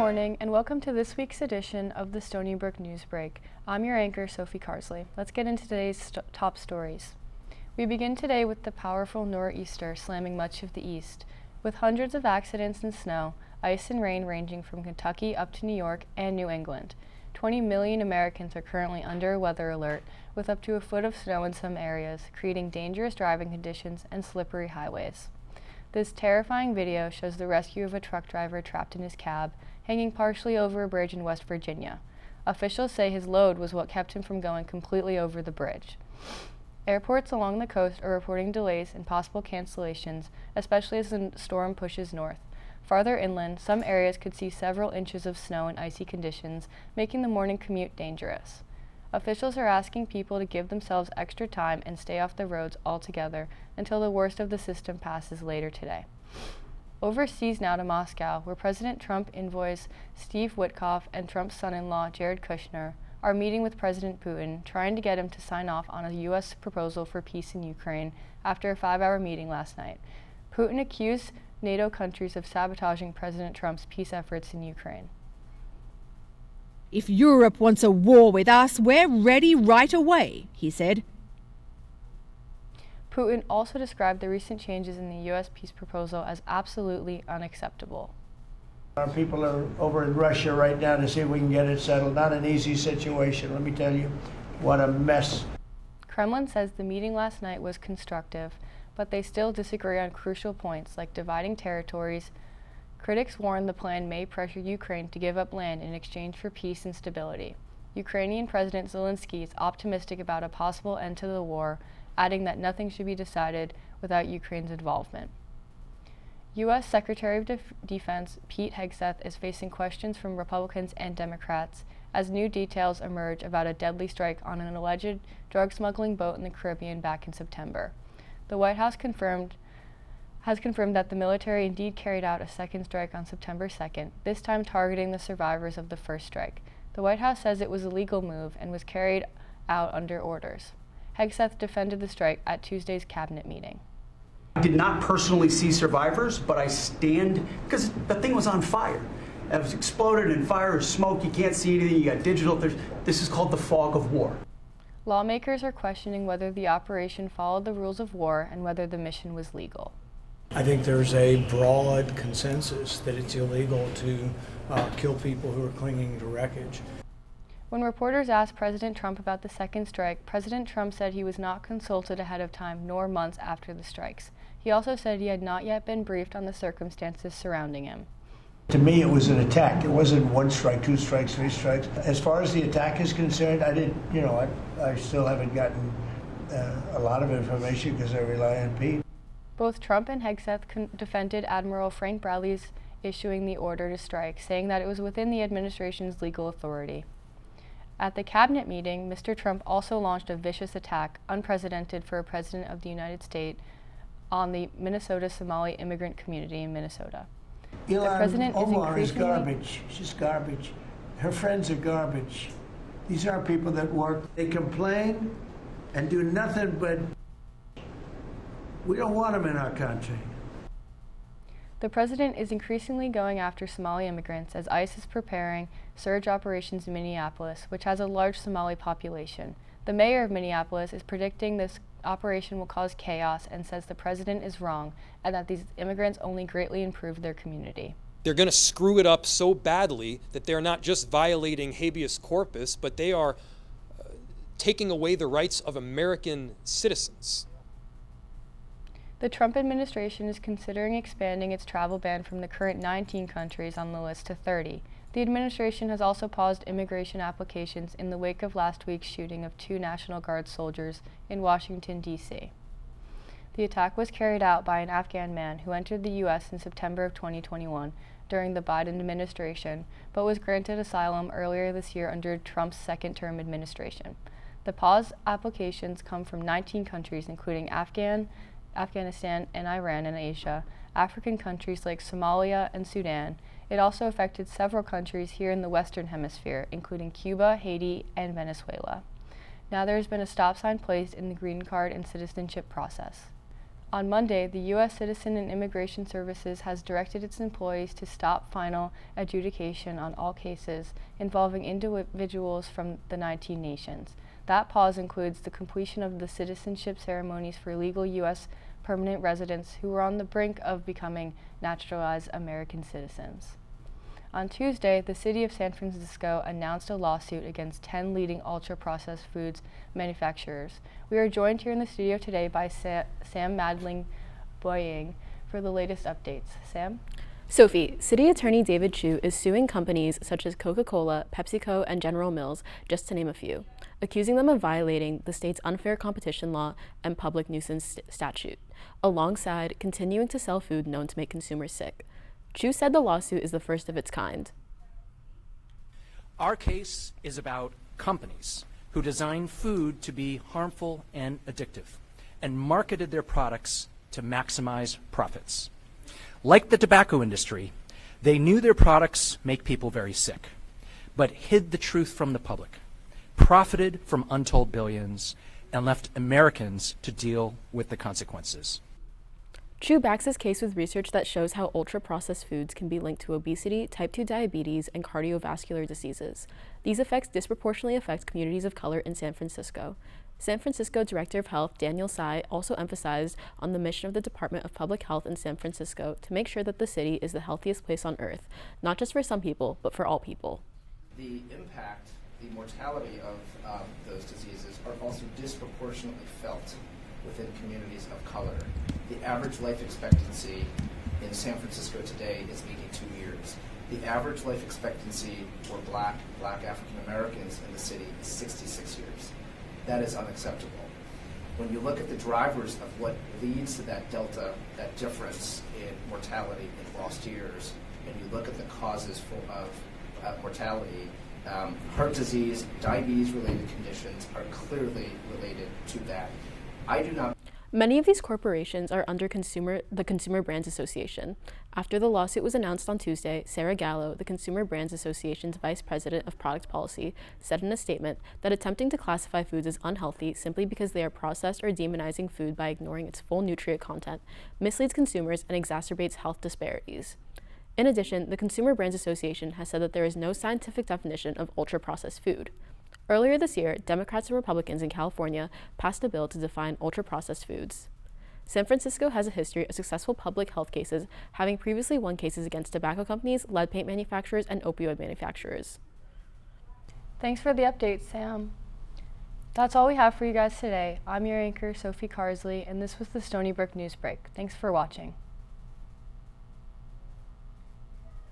morning and welcome to this week's edition of the Stony Brook Newsbreak. I'm your anchor, Sophie Carsley. Let's get into today's top stories. We begin today with the powerful nor'easter slamming much of the east, with hundreds of accidents and snow, ice and rain ranging from Kentucky up to New York and New England. 20 million Americans are currently under a weather alert, with up to a foot of snow in some areas, creating dangerous driving conditions and slippery highways. This terrifying video shows the rescue of a truck driver trapped in his cab, hanging partially over a bridge in West Virginia. Officials say his load was what kept him from going completely over the bridge. Airports along the coast are reporting delays and possible cancellations, especially as the storm pushes north. Farther inland, some areas could see several inches of snow and icy conditions, making the morning commute dangerous. Officials are asking people to give themselves extra time and stay off the roads altogether until the worst of the system passes later today. Overseas now to Moscow, where President Trump envoys Steve Witkoff and Trump's son-in-law Jared Kushner are meeting with President Putin, trying to get him to sign off on a U.S. proposal for peace in Ukraine after a 5-hour meeting last night. Putin accused NATO countries of sabotaging President Trump's peace efforts in Ukraine. "If Europe wants a war with us, we're ready right away," he said. Putin also described the recent changes in the U.S. peace proposal as absolutely unacceptable. Our people are over in Russia right now to see if we can get it settled. Not an easy situation, let me tell you. What a mess. Kremlin says the meeting last night was constructive, but they still disagree on crucial points like dividing territories. Critics warn the plan may pressure Ukraine to give up land in exchange for peace and stability. Ukrainian President Zelensky is optimistic about a possible end to the war, adding that nothing should be decided without Ukraine's involvement. U.S. Secretary of Defense Pete Hegseth is facing questions from Republicans and Democrats as new details emerge about a deadly strike on an alleged drug smuggling boat in the Caribbean back in September. The White House has confirmed that the military indeed carried out a second strike on September 2nd, this time targeting the survivors of the first strike. The White House says it was a legal move and was carried out under orders. Hegseth defended the strike at Tuesday's cabinet meeting. I did not personally see survivors, but I stand, because the thing was on fire. It was exploded and fire or smoke, you can't see anything, you got digital, this is called the fog of war. Lawmakers are questioning whether the operation followed the rules of war and whether the mission was legal. I think there's a broad consensus that it's illegal to kill people who are clinging to wreckage. When reporters asked President Trump about the second strike, President Trump said he was not consulted ahead of time nor months after the strikes. He also said he had not yet been briefed on the circumstances surrounding him. To me, it was an attack. It wasn't one strike, two strikes, three strikes. As far as the attack is concerned, I still haven't gotten a lot of information because I rely on Pete. Both Trump and Hegseth defended Admiral Frank Bradley's issuing the order to strike, saying that it was within the administration's legal authority. At the cabinet meeting, Mr. Trump also launched a vicious attack, unprecedented for a president of the United States, on the Minnesota Somali immigrant community in Minnesota. The president Omar is garbage. She's garbage. Her friends are garbage. These aren't people that work. They complain and do nothing but. We don't want them in our country. The president is increasingly going after Somali immigrants as ICE is preparing surge operations in Minneapolis, which has a large Somali population. The mayor of Minneapolis is predicting this operation will cause chaos and says the president is wrong and that these immigrants only greatly improve their community. They're going to screw it up so badly that they're not just violating habeas corpus, but they are taking away the rights of American citizens. The Trump administration is considering expanding its travel ban from the current 19 countries on the list to 30. The administration has also paused immigration applications in the wake of last week's shooting of 2 National Guard soldiers in Washington, D.C. The attack was carried out by an Afghan man who entered the U.S. in September of 2021 during the Biden administration, but was granted asylum earlier this year under Trump's second-term administration. The paused applications come from 19 countries, including Afghanistan and Iran in Asia, African countries like Somalia and Sudan. It also affected several countries here in the Western Hemisphere, including Cuba, Haiti, and Venezuela. Now there has been a stop sign placed in the green card and citizenship process. On Monday, the U.S. Citizen and Immigration Services has directed its employees to stop final adjudication on all cases involving individuals from the 19 nations. That pause includes the completion of the citizenship ceremonies for legal U.S. permanent residents who were on the brink of becoming naturalized American citizens. On Tuesday, the city of San Francisco announced a lawsuit against 10 leading ultra-processed foods manufacturers. We are joined here in the studio today by Sam Madling-Boying for the latest updates. Sam? Sophie, City Attorney David Chu is suing companies such as Coca-Cola, PepsiCo, and General Mills, just to name a few, accusing them of violating the state's unfair competition law and public nuisance statute, alongside continuing to sell food known to make consumers sick. Chu said the lawsuit is the first of its kind. Our case is about companies who design food to be harmful and addictive and marketed their products to maximize profits. Like the tobacco industry, they knew their products make people very sick, but hid the truth from the public, profited from untold billions, and left Americans to deal with the consequences. Chu backs his case with research that shows how ultra-processed foods can be linked to obesity, type 2 diabetes, and cardiovascular diseases. These effects disproportionately affect communities of color in San Francisco. San Francisco Director of Health Daniel Tsai also emphasized on the mission of the Department of Public Health in San Francisco to make sure that the city is the healthiest place on earth, not just for some people, but for all people. The impact, the mortality of those diseases are also disproportionately felt within communities of color. The average life expectancy in San Francisco today is 82 years. The average life expectancy for black African Americans in the city is 66 years. That is unacceptable. When you look at the drivers of what leads to that delta, that difference in mortality in lost years, and you look at the causes of mortality, heart disease, diabetes-related conditions are clearly related to that. I do not. Many of these corporations are under the Consumer Brands Association. After the lawsuit was announced on Tuesday, Sarah Gallo, the Consumer Brands Association's Vice President of Product Policy, said in a statement that attempting to classify foods as unhealthy simply because they are processed or demonizing food by ignoring its full nutrient content misleads consumers and exacerbates health disparities. In addition, the Consumer Brands Association has said that there is no scientific definition of ultra-processed food. Earlier this year, Democrats and Republicans in California passed a bill to define ultra-processed foods. San Francisco has a history of successful public health cases, having previously won cases against tobacco companies, lead paint manufacturers, and opioid manufacturers. Thanks for the update, Sam. That's all we have for you guys today. I'm your anchor, Sophie Carsley, and this was the Stony Brook Newsbreak. Thanks for watching.